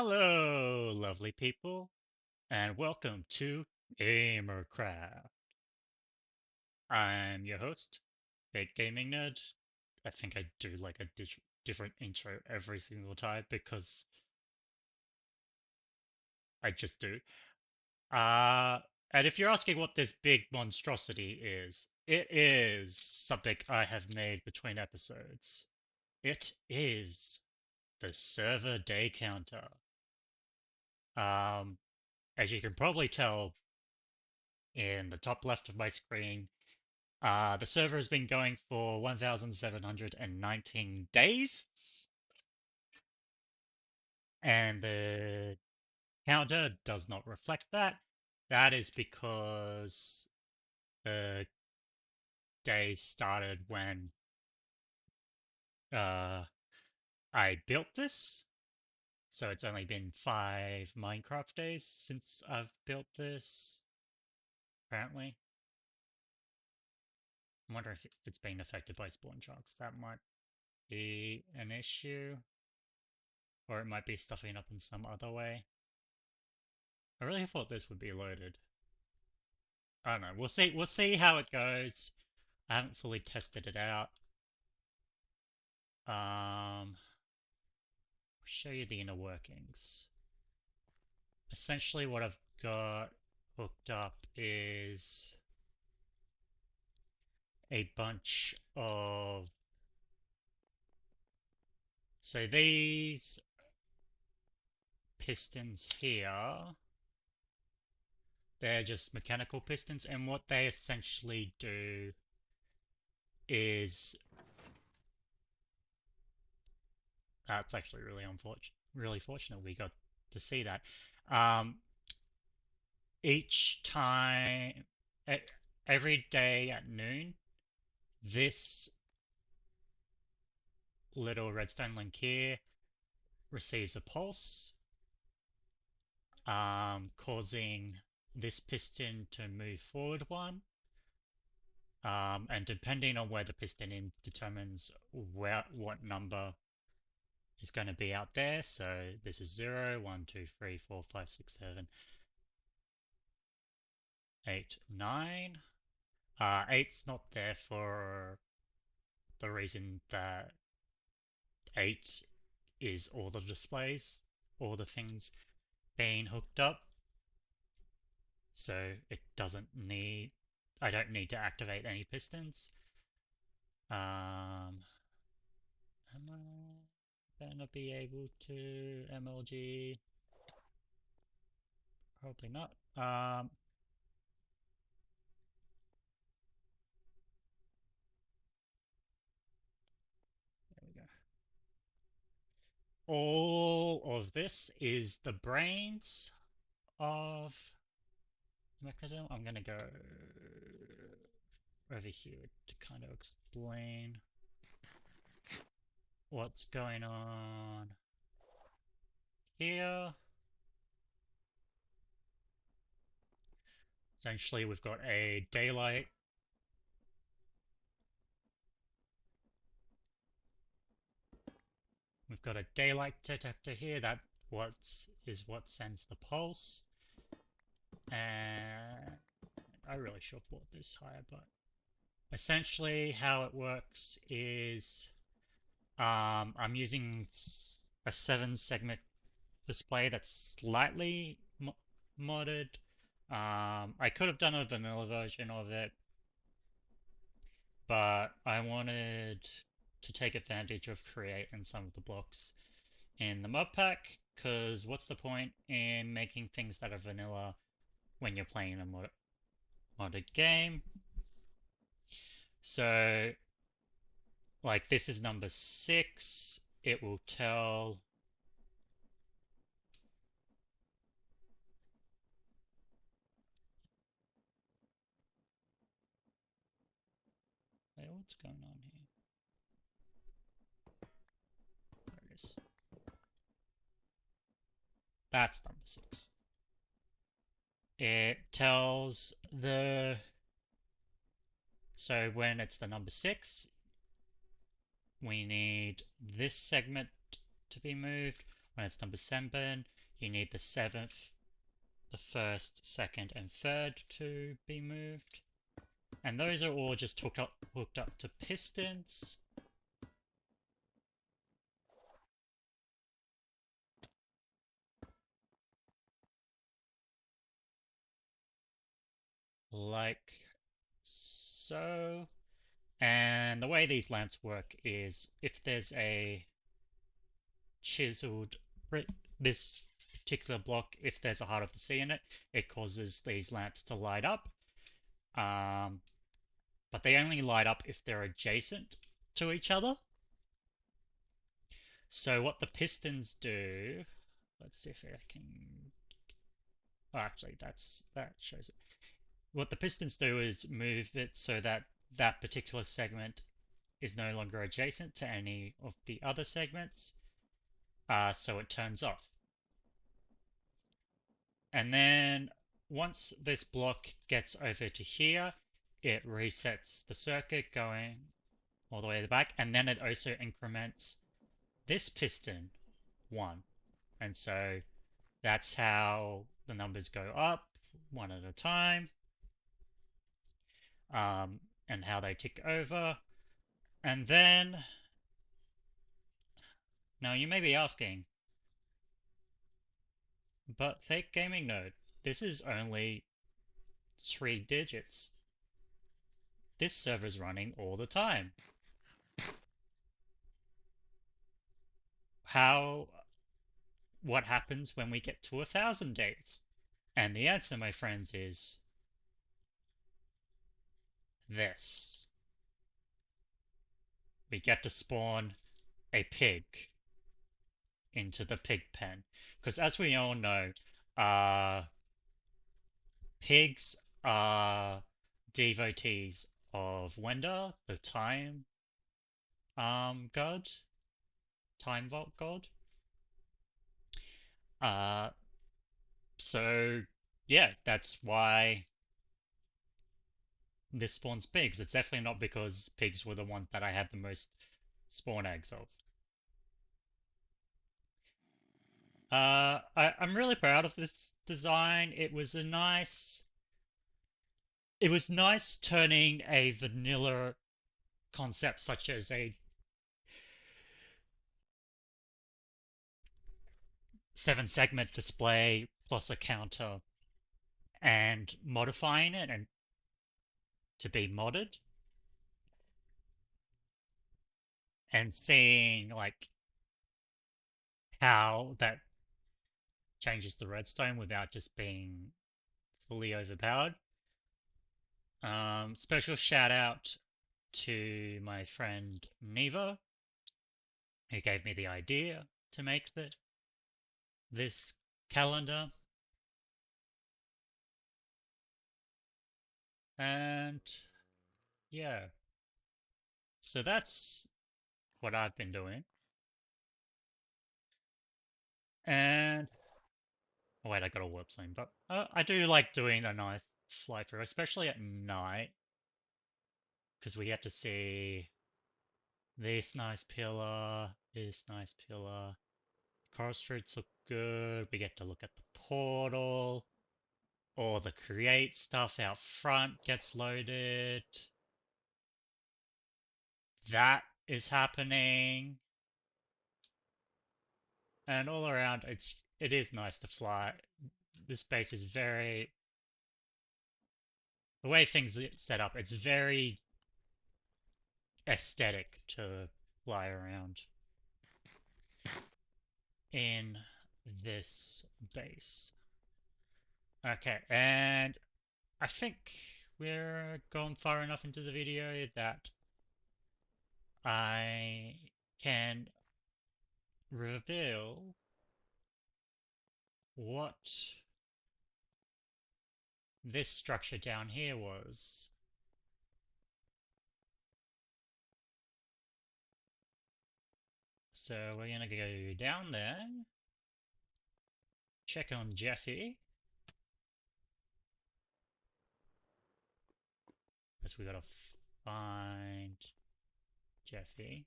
Hello, lovely people, and welcome to Gaymercraft. I'm your host, Big Gaming Nerd. I think I do like a different intro every single time because I just do. Uh, and if you're asking what this big monstrosity is, it is something I have made between episodes. It is the server day counter. Um, as you can probably tell in the top left of my screen, the server has been going for 1,719 days, and the counter does not reflect that. That is because the day started when uh, I built this. So it's only been 5 Minecraft days since I've built this, apparently. I'm wondering if it's been affected by spawn chunks. That might be an issue, or it might be stuffing up in some other way. I really thought this would be loaded. I don't know. We'll see how it goes. I haven't fully tested it out. Show you the inner workings. Essentially what I've got hooked up is a bunch of, so these pistons here, they're just mechanical pistons, and what they essentially do is it's actually really fortunate we got to see that. Um, each time, every day at noon, this little redstone link here receives a pulse, causing this piston to move forward one. And depending on where the piston is determines what number is going to be out there. So this is 0, 1, 2, 3, 4, 5, 6, 7, 8, 9. 8's not there for the reason that 8 is all the displays, all the things being hooked up. So it doesn't need, I don't need to activate any pistons. Am I gonna be able to MLG? Probably not. There we go. All of this is the brains of the mechanism. I'm gonna go over here to kind of explain what's going on here. Essentially, we've got a daylight. We've got a daylight detector here. That is what sends the pulse. And I really should have bought this higher, but essentially how it works is I'm using a 7 segment display that's slightly modded. I could have done a vanilla version of it, but I wanted to take advantage of creating some of the blocks in the mod pack, because what's the point in making things that are vanilla when you're playing a modded game? So, like, this is number 6. It will tell. Wait, what's going on here? There it is. That's number 6. It tells the. So when it's the number 6, we need this segment to be moved. When it's number 7, you need the 7th, the 1st, 2nd, and 3rd to be moved. And those are all just hooked up to pistons. Like so. And the way these lamps work is if there's a chiseled this particular block, if there's a heart of the sea in it, it causes these lamps to light up. But they only light up if they're adjacent to each other. So what the pistons do, let's see if I can. Oh, actually, that shows it. What the pistons do is move it so that that particular segment is no longer adjacent to any of the other segments, so it turns off. And then once this block gets over to here, it resets the circuit going all the way to the back, and then it also increments this piston 1. And so that's how the numbers go up one at a time, and how they tick over. And then, now you may be asking, but fake gaming node, this is only 3 digits. This server's running all the time. What happens when we get to 1,000 days? And the answer, my friends, is this. We get to spawn a pig into the pig pen. Because as we all know, pigs are devotees of Wenda, the time god, time vault god. Uh, so yeah, that's why this spawns pigs. It's definitely not because pigs were the ones that I had the most spawn eggs of. I'm really proud of this design. It was nice turning a vanilla concept such as a 7-segment display plus a counter and modifying it and to be modded and seeing like how that changes the redstone without just being fully overpowered. Special shout out to my friend Neva, who gave me the idea to make this calendar. And yeah, so that's what I've been doing. And oh wait, I got a warp zone, but I do like doing a nice fly through, especially at night, because we get to see this nice pillar, this nice pillar. Coral fruits look good. We get to look at the portal. All the create stuff out front gets loaded. That is happening. And all around it is nice to fly. This base is very the way things are set up, it's very aesthetic to fly around in this base. Okay, and I think we're going far enough into the video that I can reveal what this structure down here was. So we're gonna go down there, check on Jeffy, because we gotta find Jeffy.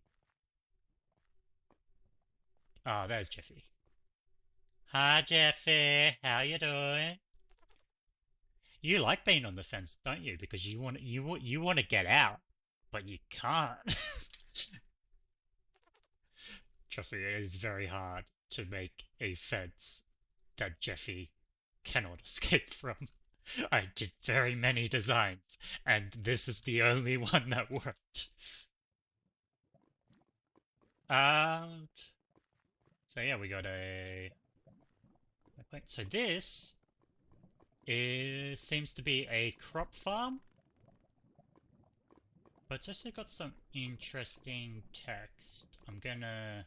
Ah, there's Jeffy. Hi Jeffy, how you doing? You like being on the fence, don't you? Because you want to get out, but you can't. Trust me, it is very hard to make a fence that Jeffy cannot escape from. I did very many designs, and this is the only one that worked. Um, so yeah, we got a. So this seems to be a crop farm. But it's also got some interesting text. I'm gonna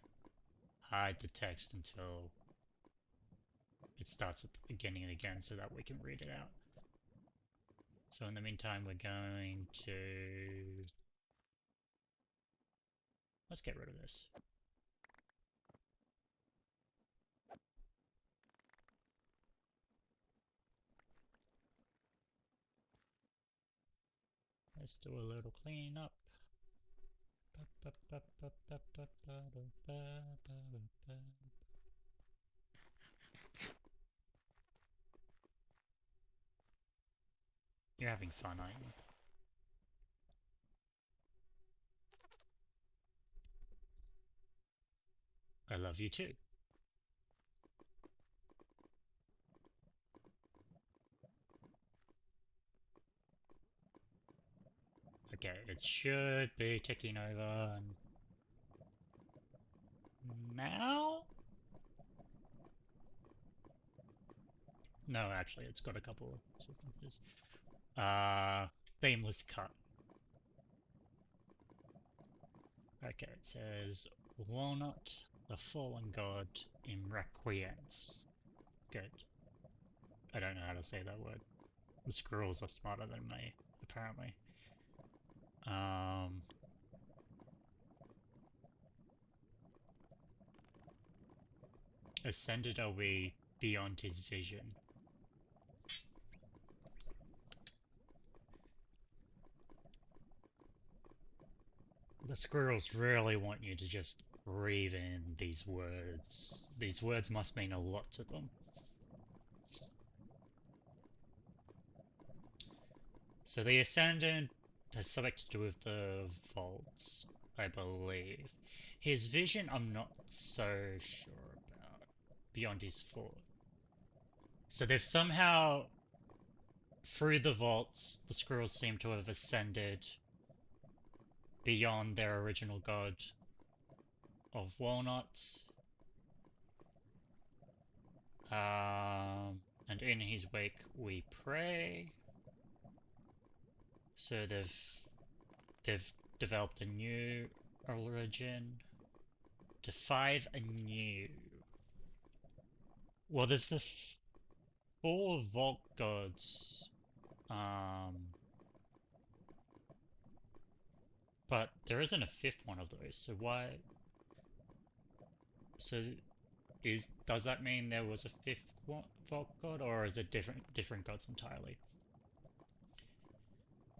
hide the text until it starts at the beginning again so that we can read it out. So in the meantime, we're going to... Let's get rid of this. Let's do a little cleanup. You're having fun, aren't you? I love you too. Okay, it should be ticking over now? No, actually, it's got a couple of sequences. Themeless cut. Okay, it says walnut, the fallen god in requiesce. Good. I don't know how to say that word. The squirrels are smarter than me, apparently. Um, Ascended are we beyond his vision? The squirrels really want you to just breathe in these words. These words must mean a lot to them. So the Ascendant has something to do with the vaults, I believe. His vision, I'm not so sure about. Beyond his fort. So they've somehow, through the vaults, the squirrels seem to have ascended beyond their original god of walnuts. And in his wake we pray. So they've developed a new religion to five anew. Well, there's the four vault gods, um, but there isn't a fifth one of those. So why? So does that mean there was a fifth vault god, or is it different gods entirely?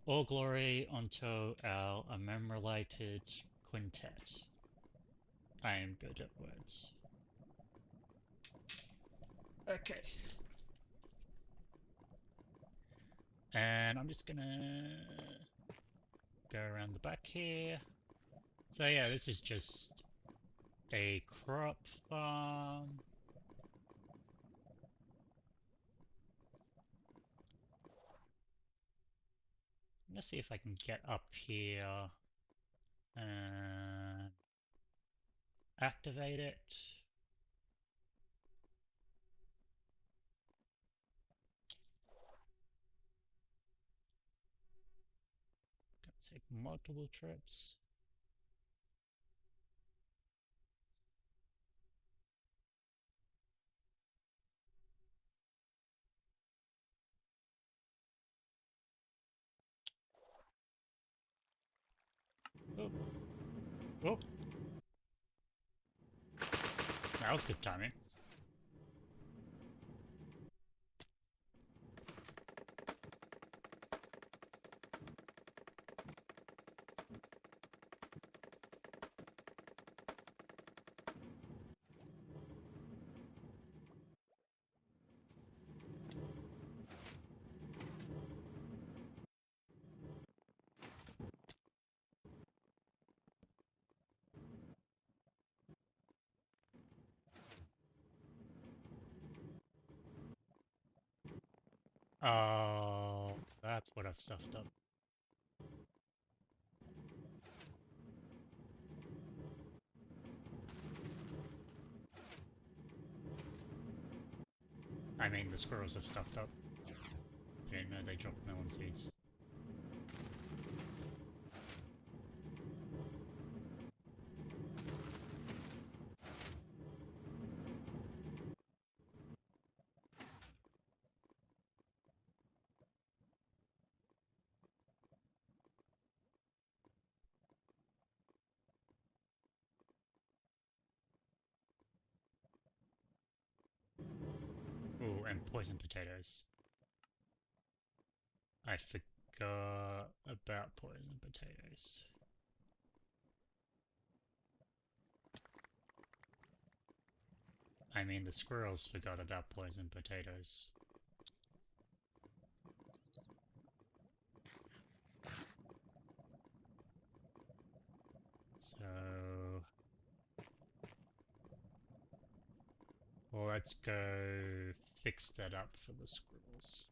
All glory unto our immemoriated quintet. I am good at words. Okay. And I'm just gonna go around the back here. So yeah, this is just a crop farm. I'm gonna see if I can get up here and activate it. Gonna take multiple trips. Oh, oh, that was good timing. Oh, that's what I've stuffed up. I mean, the squirrels have stuffed up. I didn't know they dropped melon seeds. Ooh, and poison potatoes. I forgot about poison potatoes. I mean, the squirrels forgot about poison potatoes. So, well, let's go fix that up for the squirrels.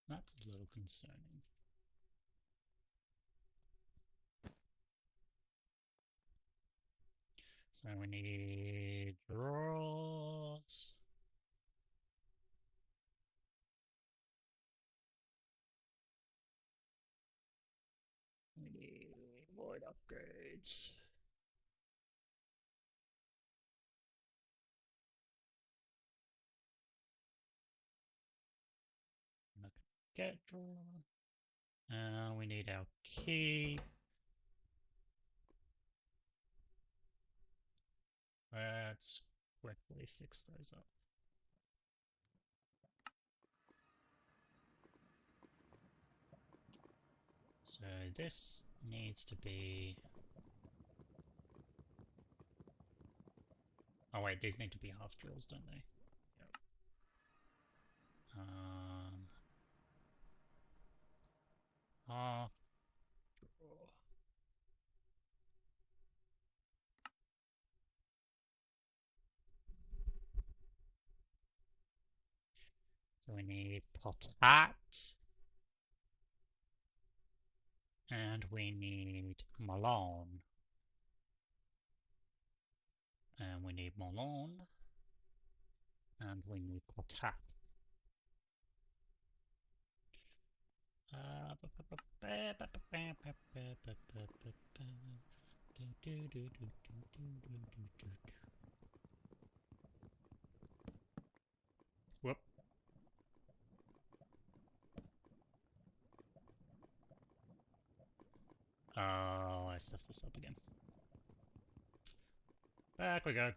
That's a little concerning. So we need drawers. We need void upgrades. I'm not gonna get drawer. We need our key. Let's quickly fix those up. So this needs to be... Oh wait, these need to be half drills, don't they? Yep. Half draw. So we need potat. And we need melon. And we need melon. And we need potat. Whoop. Oh, I stuffed this up again. Back we go.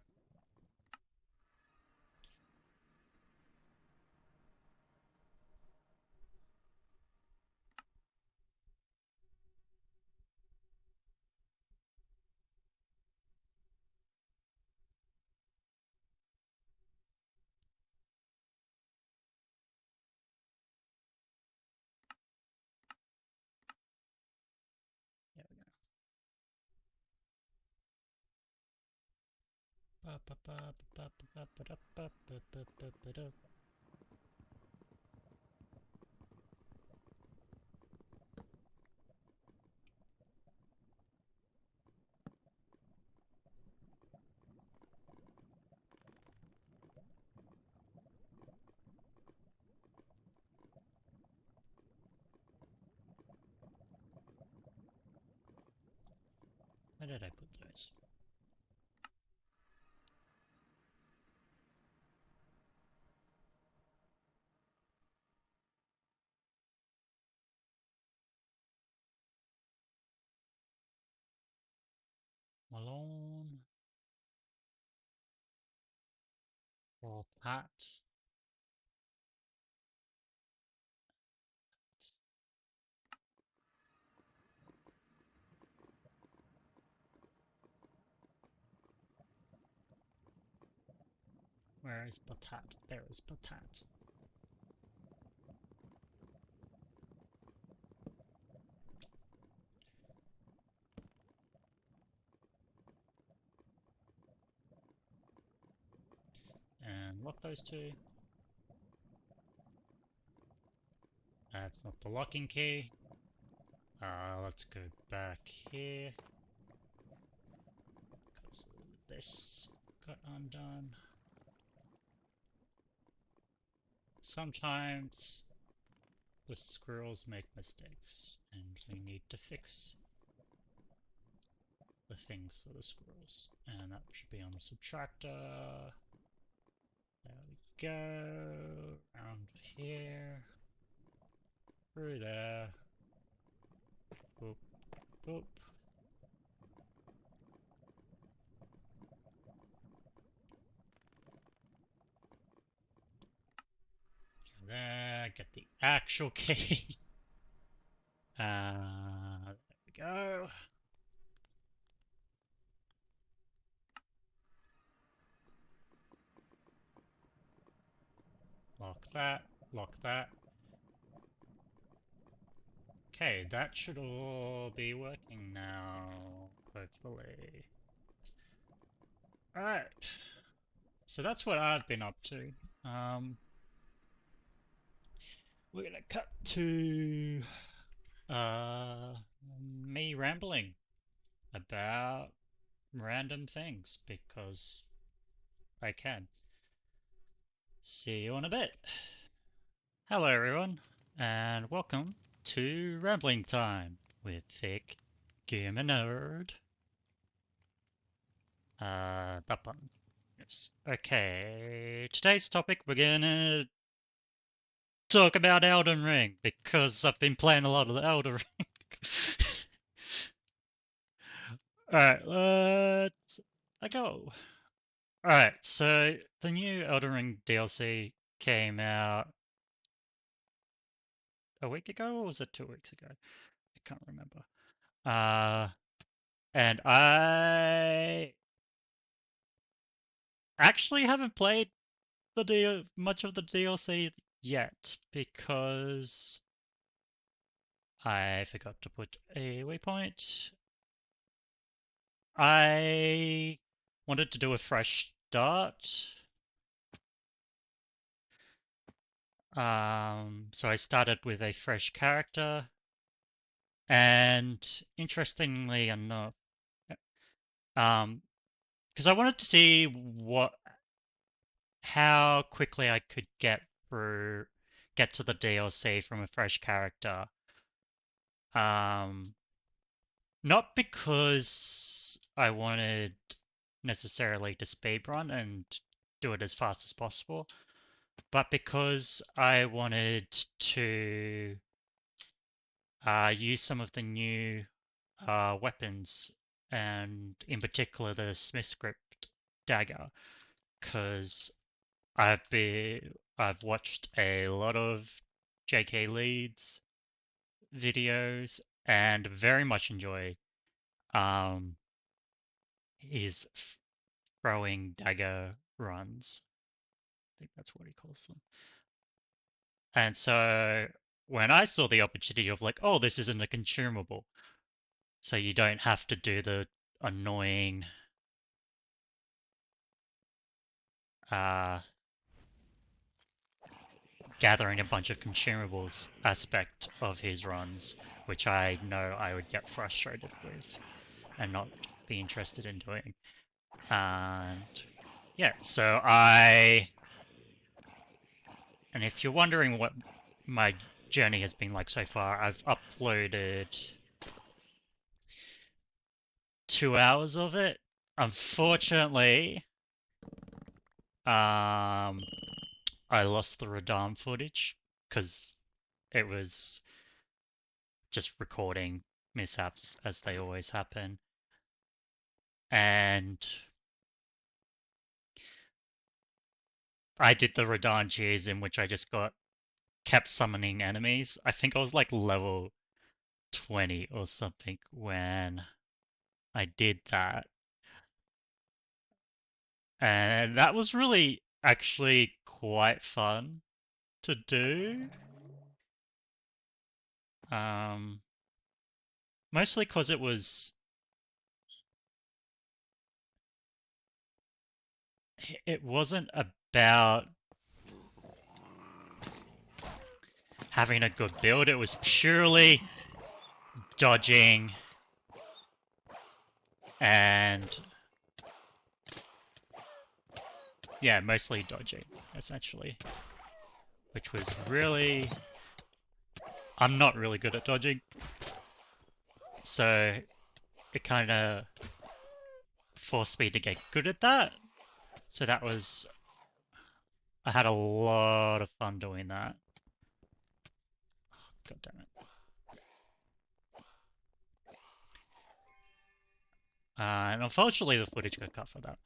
There we go. Where did I put those? Malone. Or hat. Where is Patat? There is Patat. unlock those two. That's not the locking key. Let's go back here. Because this got undone. Sometimes the squirrels make mistakes, and we need to fix the things for the squirrels. And that should be on the subtractor. There we go. Around here. Through there. Boop, boop. There, get the actual key. There we go. Lock that, lock that. Okay, that should all be working now, hopefully. Alright, so that's what I've been up to. We're gonna cut to me rambling about random things because I can. See you in a bit. Hello everyone, and welcome to Rambling Time with Thick Gamer Nerd. That button. Yes. Okay, today's topic we're gonna talk about Elden Ring because I've been playing a lot of the Elden Ring. Alright, let's go. Alright, so the new Elden Ring DLC came out a week ago, or was it 2 weeks ago? I can't remember. And I actually haven't played much of the DLC yet because I forgot to put a waypoint. I wanted to do a fresh start. So I started with a fresh character, and interestingly enough, because I wanted to see how quickly I could get to the DLC from a fresh character. Not because I wanted necessarily to speedrun and do it as fast as possible, but because I wanted to use some of the new weapons, and in particular the Smith's Grip dagger, because I've watched a lot of J.K. Leeds videos and very much enjoy his throwing dagger runs. I think that's what he calls them. And so when I saw the opportunity of like, oh, this isn't a consumable, so you don't have to do the annoying gathering a bunch of consumables aspect of his runs, which I know I would get frustrated with and not be interested in doing. And yeah, and if you're wondering what my journey has been like so far, I've uploaded 2 hours of it. Unfortunately, I lost the Radam footage because it was just recording mishaps as they always happen. And I did the Radon cheese in which I just kept summoning enemies. I think I was like level 20 or something when I did that. And that was really actually quite fun to do. Mostly because it wasn't a about having a good build. It was purely dodging and yeah, mostly dodging, essentially. Which was really... I'm not really good at dodging. So it kind of forced me to get good at that. So that was... I had a lot of fun doing that. God damn it. And unfortunately the footage got cut for that.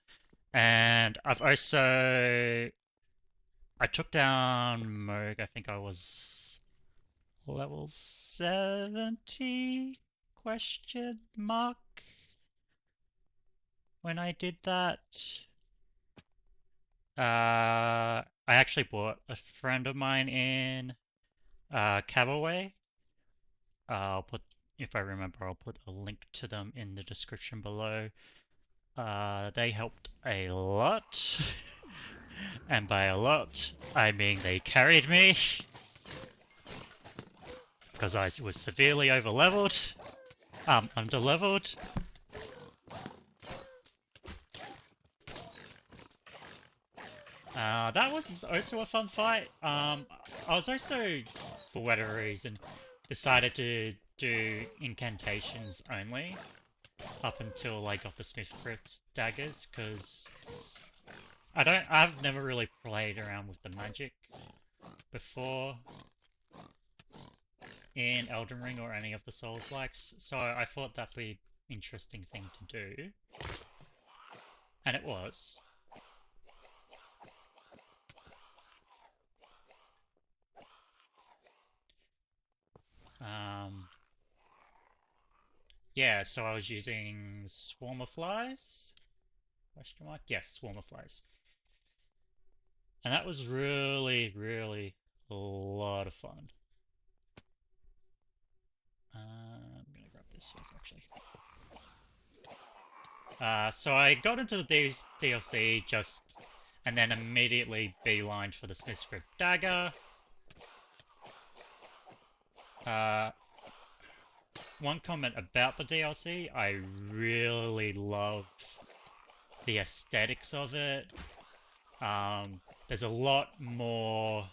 And I've also... I took down Moog, I think I was level 70 question mark when I did that. I actually brought a friend of mine in Cavalway. I'll put, if I remember, I'll put a link to them in the description below. They helped a lot. And by a lot, I mean they carried me. Because I was severely overleveled. Underleveled. That was also a fun fight. I was also, for whatever reason, decided to do incantations only up until I got the Smithcraft daggers, because I've never really played around with the magic before in Elden Ring or any of the Souls-likes, so I thought that'd be an interesting thing to do, and it was. Yeah, so I was using swarm of flies? Question mark? Yes, swarm of flies. And that was really, really a lot of fun. I'm gonna grab this first, actually. So I got into the DLC just, and then immediately beelined for the Smithcraft dagger. One comment about the DLC, I really love the aesthetics of it. There's a lot more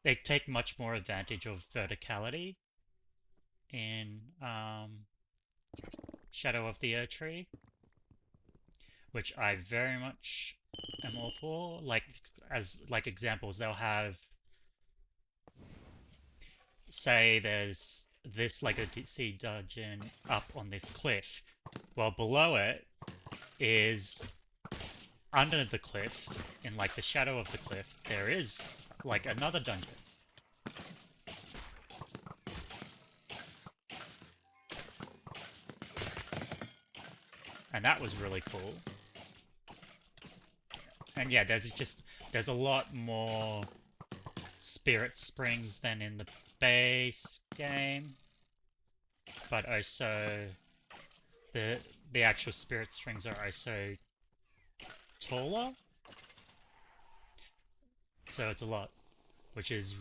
they take much more advantage of verticality in Shadow of the Erdtree, which I very much am all for. Like, as like examples, they'll have, say there's this legacy dungeon up on this cliff. Well, below it is, under the cliff, in like the shadow of the cliff, there is like another dungeon. And that was really cool. And yeah, there's a lot more spirit springs than in the base game, but also the actual spirit springs are also taller, so it's a lot, which is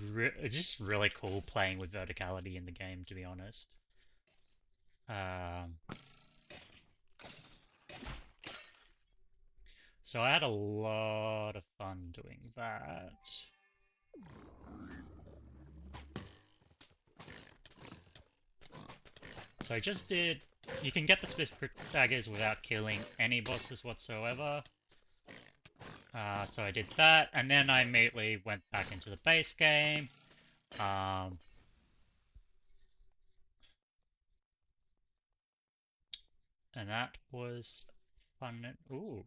just really cool playing with verticality in the game, to be honest. So I had a lot of fun doing that. So I just did... You can get the Smithcraft daggers without killing any bosses whatsoever. So I did that, and then I immediately went back into the base game. And that was fun. Ooh.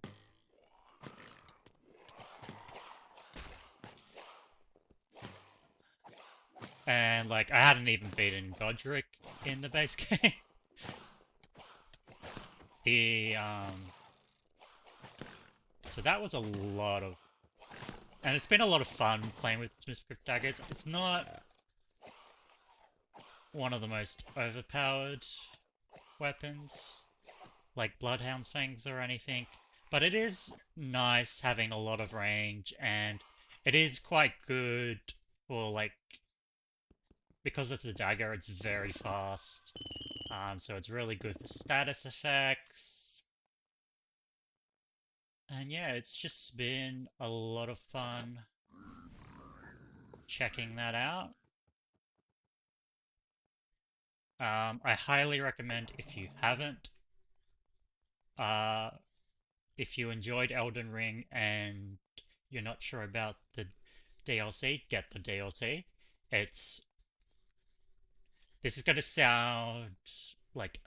And like, I hadn't even beaten Godric in the base game. So that was a lot of, and it's been a lot of fun playing with Smithcraft daggers. It's not one of the most overpowered weapons, like Bloodhound's Fangs or anything, But it is nice having a lot of range, and it is quite good for like because it's a dagger, it's very fast. So it's really good for status effects. And yeah, it's just been a lot of fun checking that out. I highly recommend if you haven't, uh, if you enjoyed Elden Ring and you're not sure about the DLC, get the DLC. It's This is going to sound like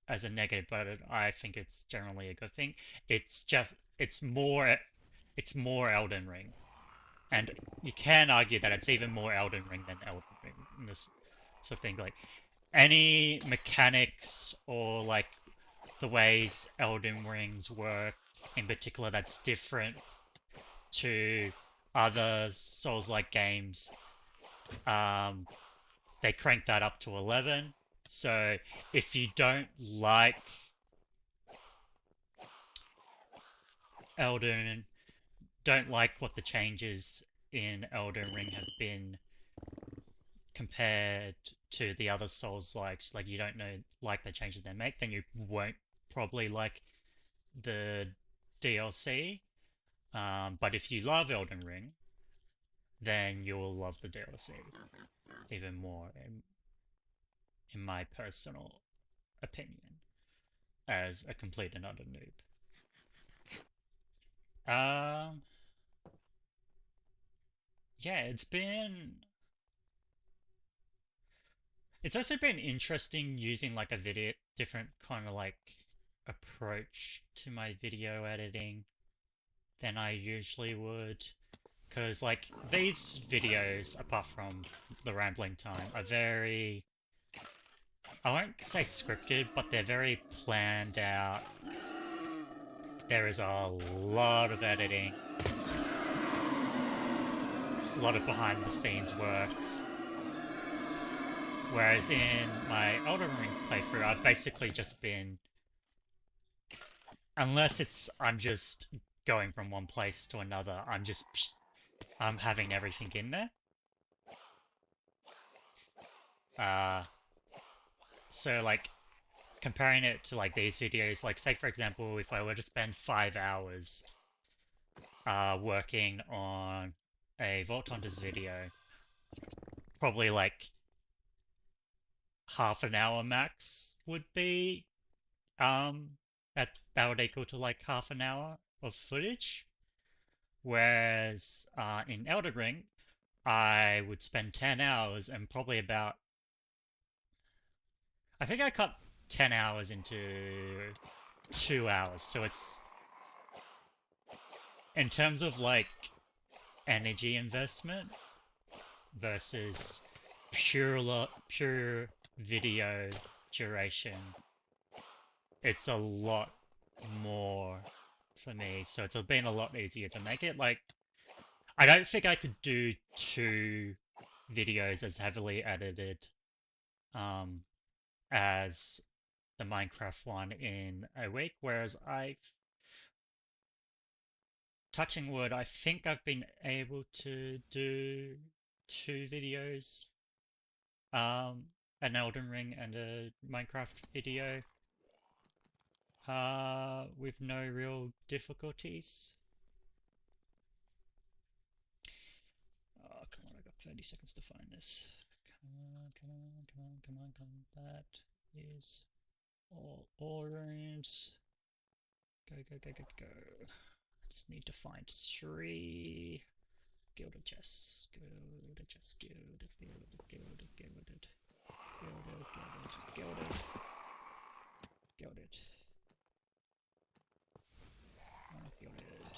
as a negative, but I think it's generally a good thing. It's more Elden Ring, and you can argue that it's even more Elden Ring than Elden Ring in this sort of thing. Like any mechanics or like the ways Elden Rings work in particular that's different to other Souls-like games. Um, they cranked that up to 11. So if you Elden, don't like what the changes in Elden Ring have been compared to the other Souls likes, like you don't know like the changes they make, then you won't probably like the DLC. But if you love Elden Ring, then you'll love the DLC even more, in my personal opinion, as a complete and utter noob. Um, yeah, it's also been interesting using like a different kind of like approach to my video editing than I usually would. Because like these videos, apart from the rambling time, are very, I won't say scripted, but they're very planned out. There is a lot of editing, a lot of behind the scenes work. Whereas in my Elden Ring playthrough, I've basically just been, unless I'm just going from one place to another, I'm having everything in there. Uh, so like comparing it to like these videos, like say for example, if I were to spend 5 hours working on a Vault Hunters video, probably like half an hour max would be that would equal to like half an hour of footage. Whereas in Elden Ring, I would spend 10 hours and probably I think I cut 10 hours into 2 hours. So it's, in terms of like energy investment versus pure video duration, it's a lot more for me. So it's been a lot easier to make it. Like, I don't think I could do 2 videos as heavily edited as the Minecraft one in a week, whereas touching wood, I think I've been able to do 2 videos, an Elden Ring and a Minecraft video, with no real difficulties. Oh, come on, I got 30 seconds to find this. Come on, come on, come on, come on, come on. That is all rooms. Go, go, go, go, go. I just need to find 3 gilded chests. Gilded chests, gilded, gilded, gilded, gilded. Gilded, gilded, gilded. Gilded. Not gilded.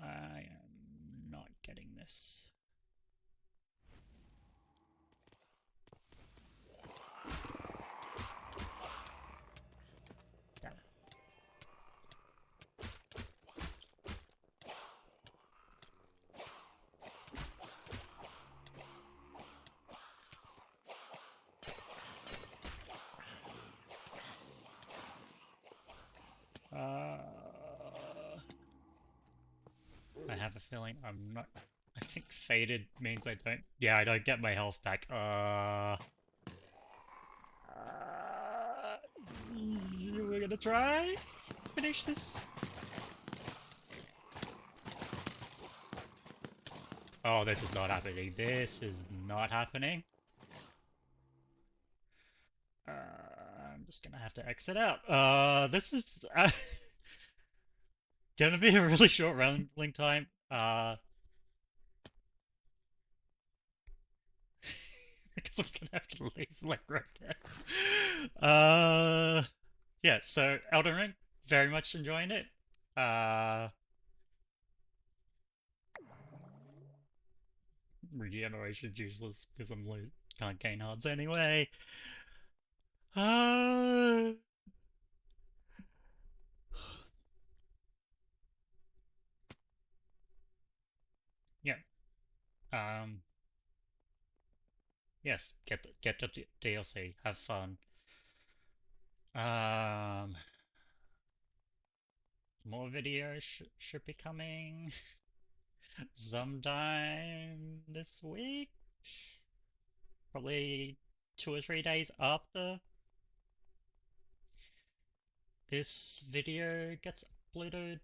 I am not getting this. Damn it. have a feeling I'm not. I think faded means I don't. Yeah, I don't get my health back. We're gonna try finish this. Oh, this is not happening. This is not happening. I'm just gonna have to exit out. This is gonna be a really short rambling time. Because I'm gonna have to leave like right now. Yeah. So Elden Ring, very much enjoying it. Uh, Regeneration's useless because I'm can't gain hards anyway. Uh, yeah. Um, yes. Get the DLC. Have fun. Um, more videos should be coming sometime this week. Probably 2 or 3 days after this video gets uploaded.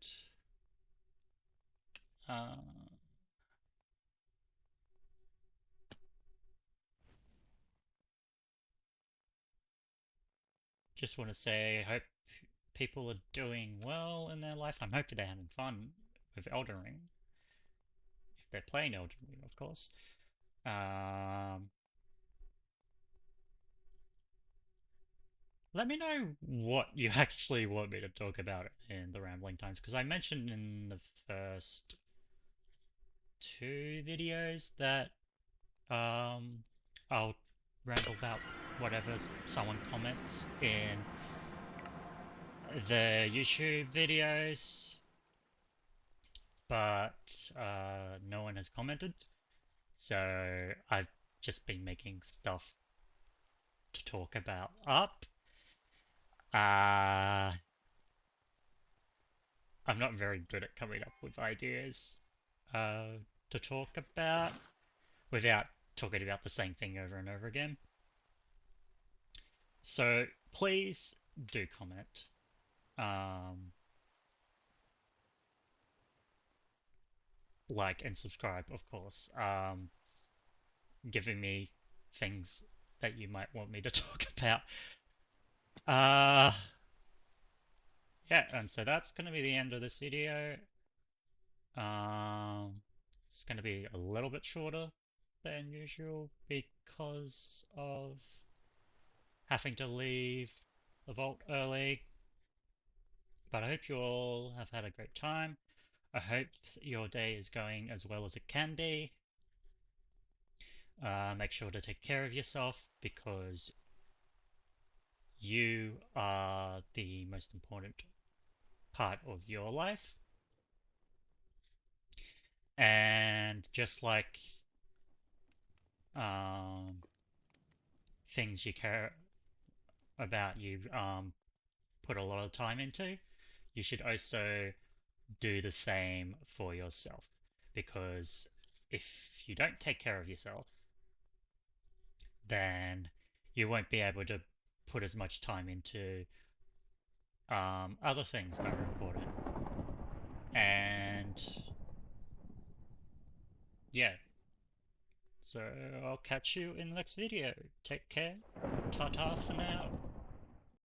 Uh, just want to say, I hope people are doing well in their life. I'm hoping they're having fun with Elden Ring, if they're playing Elden Ring, of course. Um, Let me know what you actually want me to talk about in the Rambling Times, because I mentioned in the first 2 videos that I'll ramble about whatever someone comments in the YouTube videos, but no one has commented, so I've just been making stuff to talk about up. Uh, I'm not very good at coming up with ideas uh, to talk about without talking about the same thing over and over again. So please do comment. Um, like and subscribe, of course. Giving me things that you might want me to talk about. Uh, yeah, and so that's going to be the end of this video. It's going to be a little bit shorter than usual because of having to leave the vault early. But I hope you all have had a great time. I hope your day is going as well as it can be. Make sure to take care of yourself because you are the most important part of your life. And just like um, things you care about, you put a lot of time into, you should also do the same for yourself. Because if you don't take care of yourself, then you won't be able to put as much time into other things that are important. And yeah, so I'll catch you in the next video. Take care. Ta-ta for now.